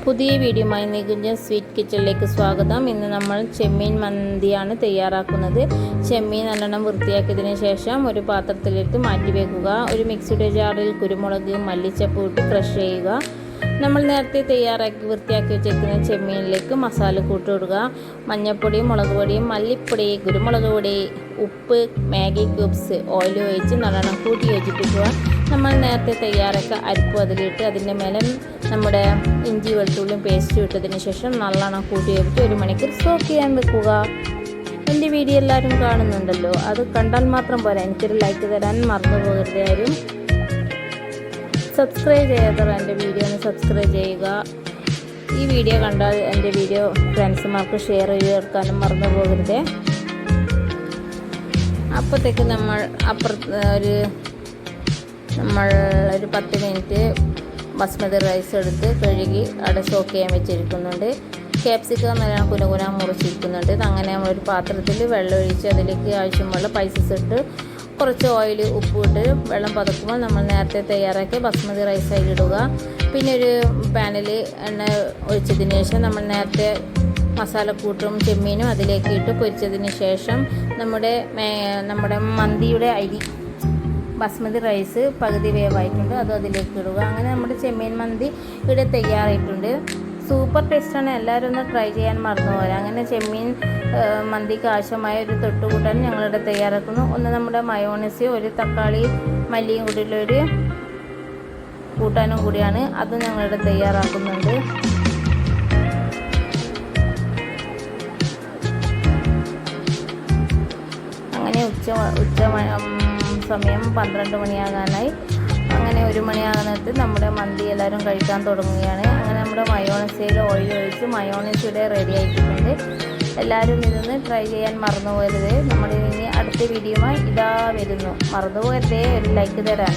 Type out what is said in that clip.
പുതിയ വീഡിയോയുമായി നികുഞ്ചൻ സ്വീറ്റ് കിച്ചണിലേക്ക് സ്വാഗതം. ഇന്ന് നമ്മൾ ചെമ്മീൻ മന്തിയാണ് തയ്യാറാക്കുന്നത്. ചെമ്മീൻ നല്ലോണം വൃത്തിയാക്കിയതിന് ശേഷം ഒരു പാത്രത്തിലിട്ട് മാറ്റി വെക്കുക. ഒരു മിക്സിയുടെ ജാറിൽ കുരുമുളക്, മല്ലിച്ചപ്പ് ഇട്ട് ക്രഷ് ചെയ്യുക. നമ്മൾ നേരത്തെ തയ്യാറാക്കി വൃത്തിയാക്കി വെച്ചിരിക്കുന്ന ചെമ്മീനിലേക്ക് മസാല കൂട്ടിടുക. മഞ്ഞൾപ്പൊടി, മുളക് പൊടി, മല്ലിപ്പൊടി, കുരുമുളക് പൊടി, ഉപ്പ്, മാഗി ക്യൂബ്സ്, ഓയിൽ ഒഴിച്ച് നല്ലോണം കൂട്ടി യോജിപ്പിക്കുക. നമ്മൾ നേരത്തെ തയ്യാറാക്കി അരിപ്പ് അതിലിട്ട് അതിൻ്റെ മേലെ നമ്മുടെ ഇഞ്ചി വെളുത്തുള്ളിയും പേസ്റ്റ് ഇട്ടതിന് ശേഷം നല്ലോണം കൂട്ടി യോജിച്ച് 1 മണിക്കൂർ സോക്ക് ചെയ്യാൻ വെക്കുക. എൻ്റെ വീഡിയോ എല്ലാവരും കാണുന്നുണ്ടല്ലോ, അത് കണ്ടാൽ മാത്രം പോരാ, എനിക്കൊരു ലൈക്ക് തരാൻ മറന്നു പോകരുത്. ആരും സബ്സ്ക്രൈബ് ചെയ്യാത്തവർ എൻ്റെ വീഡിയോ ഒന്ന് സബ്സ്ക്രൈബ് ചെയ്യുക. ഈ വീഡിയോ കണ്ടാൽ എൻ്റെ വീഡിയോ ഫ്രണ്ട്സുമാർക്ക് ഷെയർ ചെയ്ത് ചേർക്കാനും മറന്നു പോകരുത്. അപ്പോഴത്തേക്ക് നമ്മൾ ഒരു 10 മിനിറ്റ് ബസ്മതി റൈസ് എടുത്ത് കഴുകി അവിടെ സോക്ക് ചെയ്യാൻ വെച്ചിരിക്കുന്നുണ്ട്. ക്യാപ്സിക്കം നല്ല കുനുകുന മുറിച്ചിരിക്കുന്നുണ്ട്. അങ്ങനെ നമ്മളൊരു പാത്രത്തിൽ വെള്ളം ഒഴിച്ച് അതിലേക്ക് ആവശ്യമുള്ള പൈസസ് ഇട്ട് കുറച്ച് ഓയിൽ, ഉപ്പ് ഇട്ട് വെള്ളം പതക്കുമ്പോൾ നമ്മൾ നേരത്തെ തയ്യാറാക്കി ബസ്മതി റൈസ് അതിലിടുക. പിന്നെ ഒരു പാനിൽ എണ്ണ ഒഴിച്ചതിന് ശേഷം നമ്മൾ നേരത്തെ മസാലക്കൂട്ടും ചെമ്മീനും അതിലേക്ക് ഇട്ട് പൊരിച്ചതിന് ശേഷം നമ്മുടെ മന്തിയുടെ അരി ബസ്മതി റൈസ് പകുതി വേവായിട്ടുണ്ട്, അത് അതിലേക്ക് ഇടുക. അങ്ങനെ നമ്മുടെ ചെമ്മീൻ മന്തി ഇവിടെ തയ്യാറായിട്ടുണ്ട്. സൂപ്പർ ടേസ്റ്റാണ്. എല്ലാവരും ഒന്ന് ട്രൈ ചെയ്യാൻ മറന്നു പോരാ. അങ്ങനെ ചെമ്മീൻ മന്തിക്ക് ആവശ്യമായ ഒരു തൊട്ടുകൂട്ടാൻ ഞങ്ങളിവിടെ തയ്യാറാക്കുന്നു. ഒന്ന് നമ്മുടെ മയോണൈസ്, ഒരു തക്കാളി മല്ലിയും കൂടിയുള്ളൊരു കൂട്ടാനും കൂടിയാണ്, അതും ഞങ്ങളിവിടെ തയ്യാറാക്കുന്നുണ്ട്. അങ്ങനെ ഉച്ച സമയം 12 മണിയാകാനായി. അങ്ങനെ 1 മണിയാകുന്നിട്ട് നമ്മുടെ മന്തി എല്ലാവരും കഴിക്കാൻ തുടങ്ങുകയാണ്. അങ്ങനെ നമ്മുടെ മയോണൈസിൽ ഓയിൽ ഒഴിച്ച് മയോണൈസ് ഇവിടെ റെഡി ആയിട്ടുണ്ട്. എല്ലാവരും ഇതൊന്ന് ട്രൈ ചെയ്യാൻ മറന്നു പോകരുത്. നമ്മൾ ഇനി അടുത്ത വീഡിയോയുമായി ഇതാ വരുന്നു. മറന്നു പോകരുതേ, ഒരു ലൈക്ക് തരാൻ.